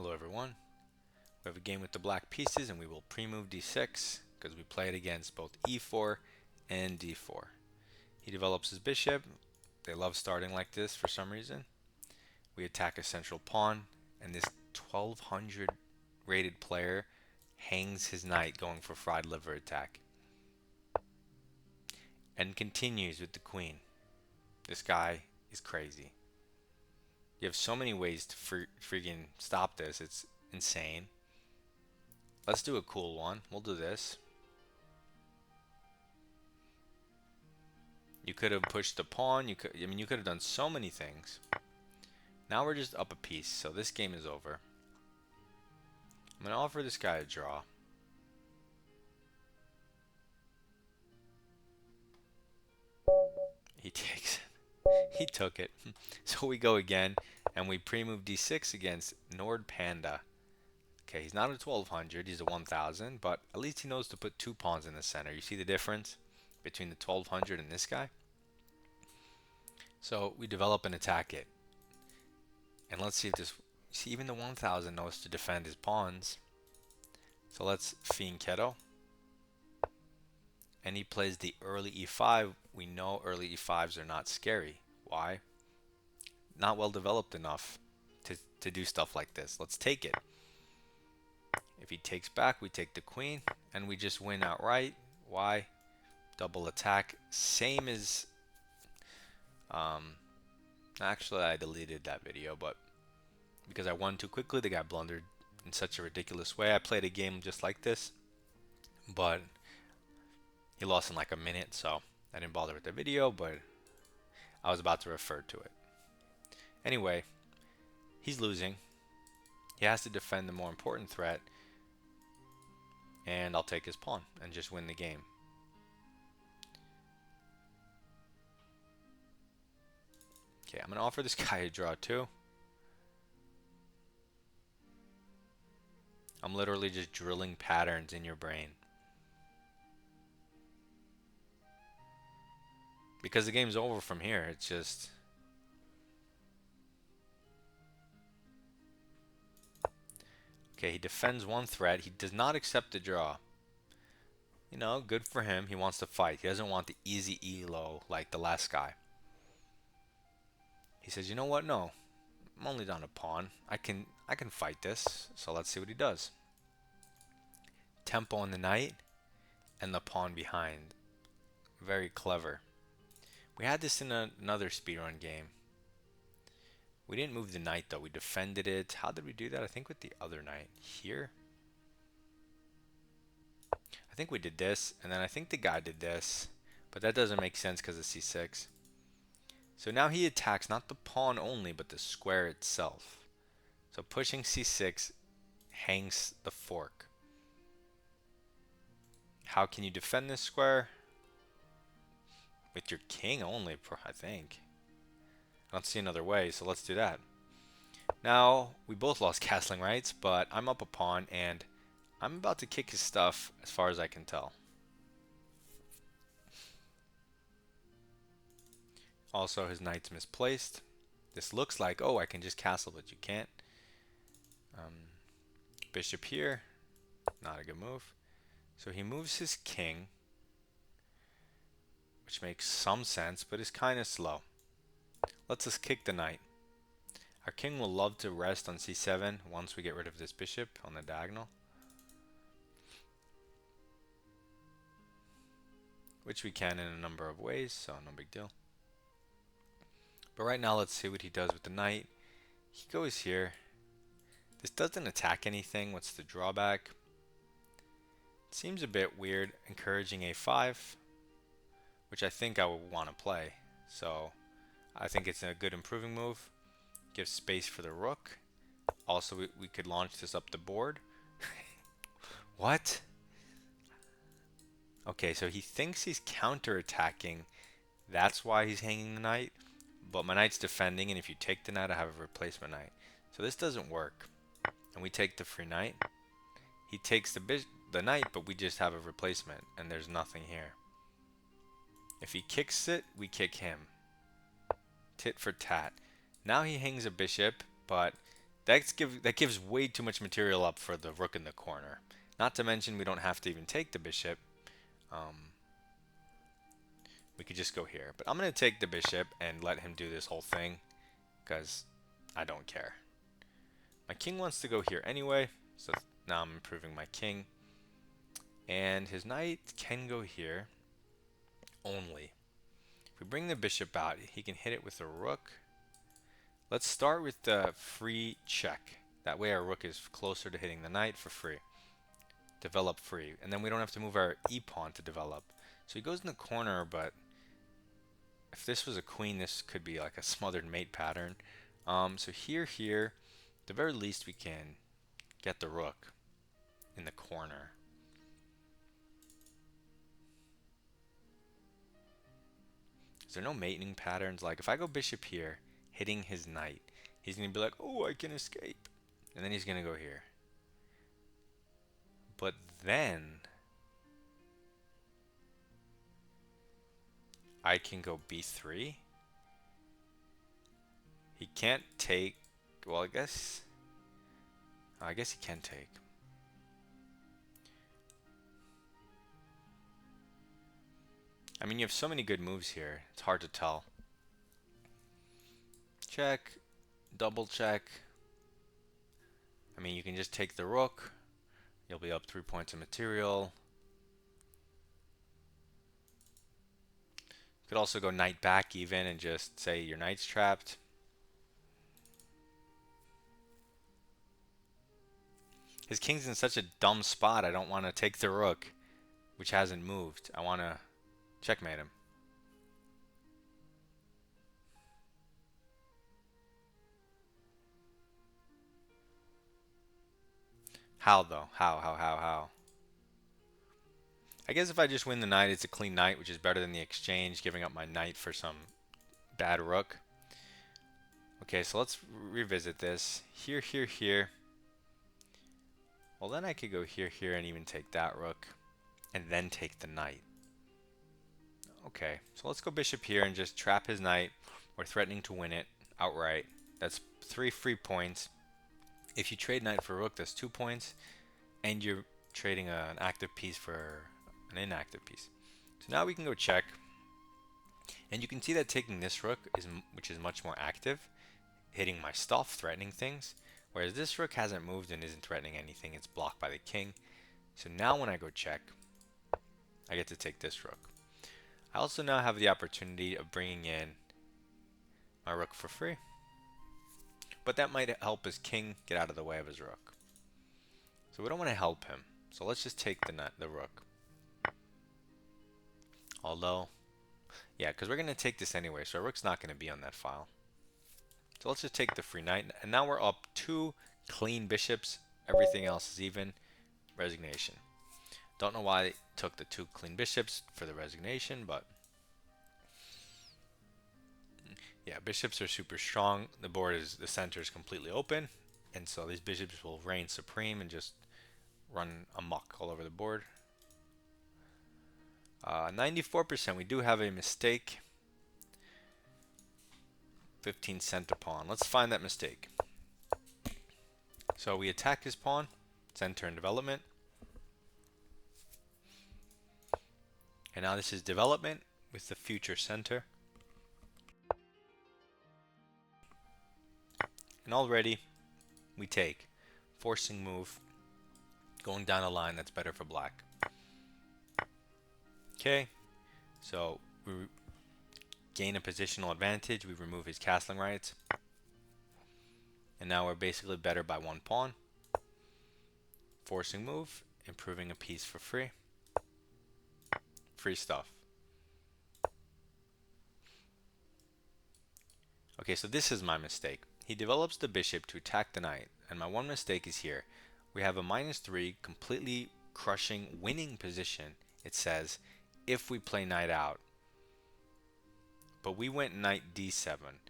Hello everyone. We have a game with the black pieces and we will pre-move d6 because we play it against both e4 and d4. He develops his bishop. They love starting like this for some reason. We attack a central pawn and this 1200 rated player hangs his knight going for Frad liver attack. And continues with the queen. This guy is crazy. You have so many ways to freaking stop this. It's insane. Let's do a cool one. We'll do this. You could have pushed the pawn. You could have done so many things. Now we're just up a piece, so this game is over. I'm gonna offer this guy a draw. He takes it. He took it. So we go again, and we pre-move d6 against Nord Panda. Okay, he's not a 1200, he's a 1000, but at least he knows to put two pawns in the center. You see the difference between the 1200 and this guy? So we develop and attack it. And let's see if this, see, even the 1000 knows to defend his pawns. So let's fianchetto. And he plays the early e5. We know early e5s are not scary. Why? Not well developed enough to do stuff like this. Let's take it. If he takes back, we take the queen, and we just win outright. Why? Double attack. Same as... actually, I deleted that video, but because I won too quickly, the guy blundered in such a ridiculous way. I played a game just like this, but he lost in like a minute, so I didn't bother with the video, but I was about to refer to it. Anyway, he's losing. He has to defend the more important threat, and I'll take his pawn and just win the game. Okay, I'm going to offer this guy a draw too. I'm literally just drilling patterns in your brain. Because the game's over from here, it's just... Okay, he defends one threat. He does not accept the draw. You know, good for him. He wants to fight. He doesn't want the easy elo like the last guy. He says, you know what? No. I'm only down a pawn. I can fight this. So let's see what he does. Tempo on the knight and the pawn behind. Very clever. We had this in another speedrun game. We didn't move the knight though. We defended it. How did we do that? I think with the other knight. Here? I think we did this, and then I think the guy did this. But that doesn't make sense because of c6. So now he attacks not the pawn only, but the square itself. So pushing c6 hangs the fork. How can you defend this square? With your king only, I think. I don't see another way, so let's do that. Now, we both lost castling rights, but I'm up a pawn, and I'm about to kick his stuff as far as I can tell. Also, his knight's misplaced. This looks like, oh, I can just castle, but you can't. Bishop here, not a good move. So he moves his king, which makes some sense, but is kind of slow. Let's just kick the knight. Our king will love to rest on c7 once we get rid of this bishop on the diagonal. Which we can in a number of ways, so no big deal. But right now, let's see what he does with the knight. He goes here. This doesn't attack anything. What's the drawback? It seems a bit weird, encouraging a5, which I think I would want to play. So I think it's a good improving move. Gives space for the rook. Also, we could launch this up the board. What? Okay, so he thinks he's counterattacking. That's why he's hanging the knight. But my knight's defending, and if you take the knight, I have a replacement knight. So this doesn't work. And we take the free knight. He takes the knight, but we just have a replacement, and there's nothing here. If he kicks it, we kick him. Tit for tat. Now he hangs a bishop, but That gives way too much material up for the rook in the corner. Not to mention we don't have to even take the bishop. We could just go here. But I'm going to take the bishop and let him do this whole thing because I don't care. My king wants to go here anyway, so now I'm improving my king. And his knight can go here only. If we bring the bishop out, he can hit it with a rook. Let's start with the free check. That way our rook is closer to hitting the knight for free. Develop free. And then we don't have to move our e-pawn to develop. So he goes in the corner, but if this was a queen, this could be like a smothered mate pattern. So here, at the very least we can get the rook in the corner. Is there no mating patterns? Like if I go bishop here, hitting his knight, he's going to be like, oh, I can escape. And then he's going to go here. But then I can go b3. He can't take. Well, I guess he can take. I mean, you have so many good moves here. It's hard to tell. Check, double check. I mean, you can just take the rook. You'll be up 3 points of material. You could also go knight back even and just say your knight's trapped. His king's in such a dumb spot. I don't want to take the rook, which hasn't moved. I want to checkmate him. How though? How? I guess if I just win the knight, it's a clean knight, which is better than the exchange, giving up my knight for some bad rook. Okay, so let's revisit this. Here. Well, then I could go here, and even take that rook, and then take the knight. Okay, so let's go bishop here and just trap his knight. We're threatening to win it outright. That's 3 free points. If you trade knight for rook, that's 2 points, and you're trading an active piece for an inactive piece. So now we can go check, and you can see that taking this rook, which is much more active, hitting my stuff, threatening things, whereas this rook hasn't moved and isn't threatening anything. It's blocked by the king. So now when I go check, I get to take this rook. I also now have the opportunity of bringing in my rook for free. But that might help his king get out of the way of his rook. So we don't want to help him. So let's just take the rook. Although, yeah, because we're going to take this anyway, so our rook's not going to be on that file. So let's just take the free knight. And now we're up 2 clean bishops. Everything else is even. Resignation. Don't know why I took the 2 clean bishops for the resignation, but yeah, bishops are super strong. The center is completely open, and so these bishops will reign supreme and just run amok all over the board. 94%. We do have a mistake. 15 center pawn. Let's find that mistake. So we attack his pawn, center and development. And now this is development with the future center. And already we take forcing move, going down a line that's better for black. Okay, so we gain a positional advantage. We remove his castling rights. And now we're basically better by 1 pawn. Forcing move, improving a piece for free. Free stuff. Okay, so this is my mistake. He develops the bishop to attack the knight, and my one mistake is here. We have a -3, completely crushing, winning position. It says, if we play knight out. But we went knight d7.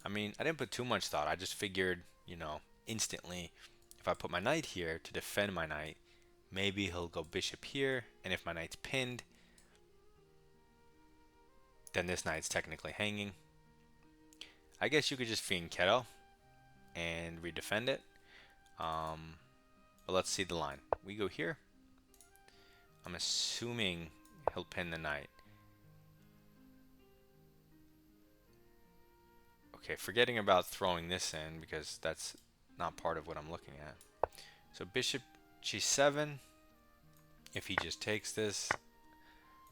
I mean, I didn't put too much thought. I just figured, you know, instantly, if I put my knight here to defend my knight, maybe he'll go bishop here, and if my knight's pinned, then this knight's technically hanging. I guess you could just fianchetto. and redefend it. But let's see the line. We go here. I'm assuming he'll pin the knight. Okay, forgetting about throwing this in because that's not part of what I'm looking at. So bishop g7. If he just takes this,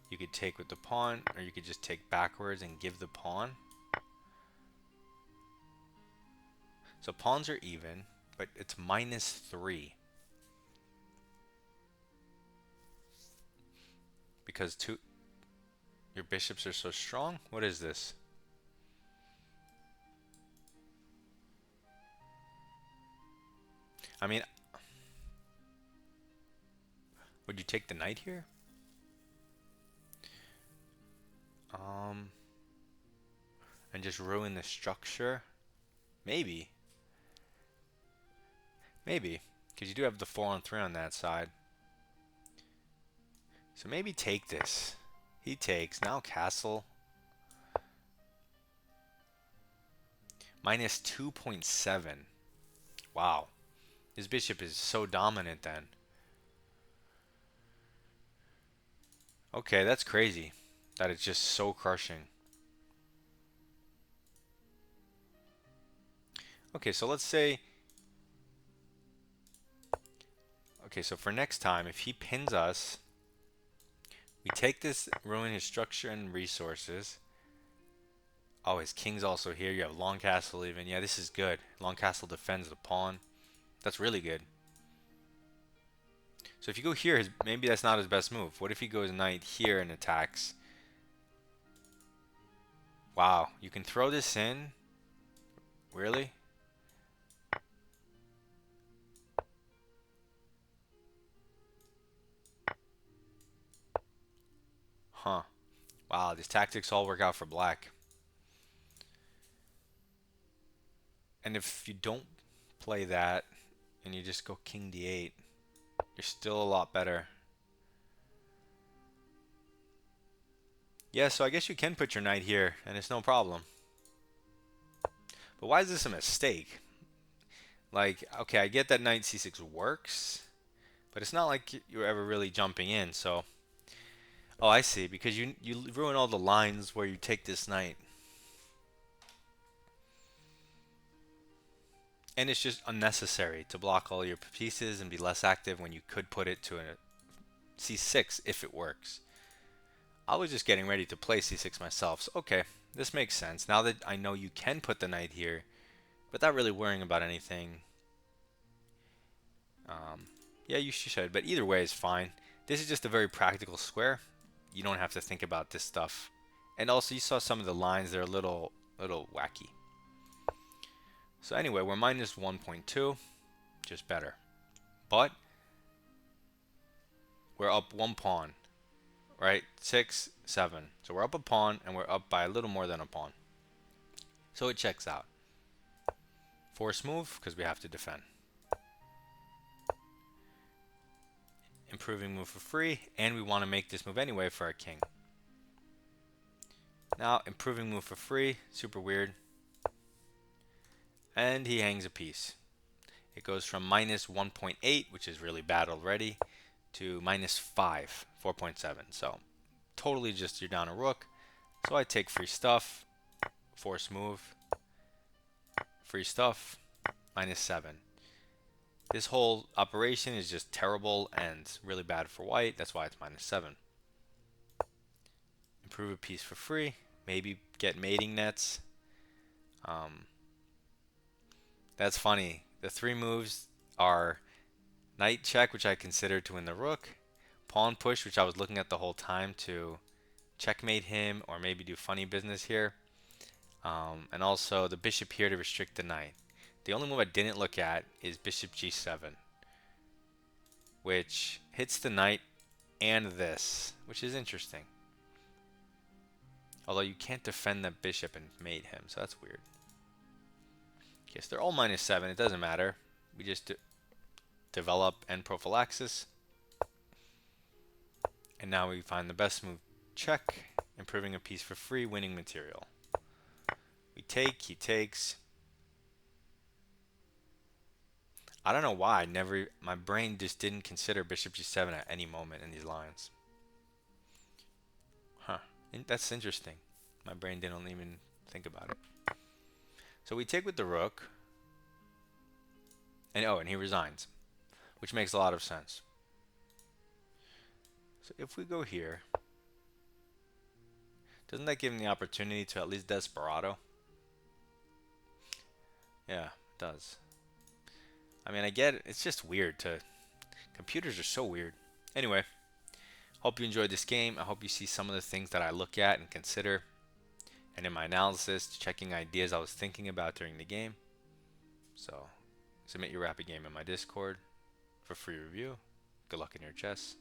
you could take with the pawn, or you could just take backwards and give the pawn. So pawns are even, but it's -3. Because your bishops are so strong? What is this? I mean, would you take the knight here? And just ruin the structure? Maybe. Maybe. Because you do have the 4-on-3 on that side. So maybe take this. He takes. Now castle. -2.7. Wow. His bishop is so dominant then. Okay, that's crazy. That it's just so crushing. Okay, so let's say... Okay, so for next time, if he pins us, we take this, ruin his structure and resources. Oh, his king's also here. You have long castle even. Yeah, this is good. Long castle defends the pawn. That's really good. So if you go here, maybe that's not his best move. What if he goes knight here and attacks? Wow, you can throw this in? Really? Huh. Wow, these tactics all work out for black. And if you don't play that and you just go king d8, you're still a lot better. Yeah, so I guess you can put your knight here and it's no problem. But why is this a mistake? Like, okay, I get that knight c6 works, but it's not like you're ever really jumping in, so... Oh, I see, because you ruin all the lines where you take this knight. And it's just unnecessary to block all your pieces and be less active when you could put it to a c6 if it works. I was just getting ready to play c6 myself, so okay, this makes sense. Now that I know you can put the knight here, without really worrying about anything. Yeah, you should, but either way is fine. This is just a very practical square. You don't have to think about this stuff. And also, you saw some of the lines, they're a little wacky. So anyway, we're -1.2, just better. But we're up 1 pawn, right? 6, 7. So we're up a pawn, and we're up by a little more than a pawn. So it checks out. Force move, because we have to defend. Improving move for free, and we want to make this move anyway for our king. Now, improving move for free, super weird. And he hangs a piece. It goes from -1.8, which is really bad already, to -5, 4.7. So totally just you're down a rook. So I take free stuff, force move, free stuff, -7. This whole operation is just terrible and really bad for white. That's why it's -7. Improve a piece for free. Maybe get mating nets. That's funny. The 3 moves are knight check, which I consider to win the rook. Pawn push, which I was looking at the whole time to checkmate him or maybe do funny business here. And also the bishop here to restrict the knight. The only move I didn't look at is bishop g7, which hits the knight and this, which is interesting. Although you can't defend the bishop and mate him, so that's weird. Okay, so they're all -7. It doesn't matter. We just develop end prophylaxis. And now we find the best move, check, improving a piece for free, winning material. We take, he takes. I don't know why. My brain just didn't consider bishop g7 at any moment in these lines. Huh. That's interesting. My brain didn't even think about it. So we take with the rook. And he resigns, which makes a lot of sense. So if we go here, doesn't that give him the opportunity to at least desperado? Yeah, it does. I mean, I get it. It's just weird to... Computers are so weird. Anyway, hope you enjoyed this game. I hope you see some of the things that I look at and consider. And in my analysis, checking ideas I was thinking about during the game. So, submit your rapid game in my Discord for free review. Good luck in your chess.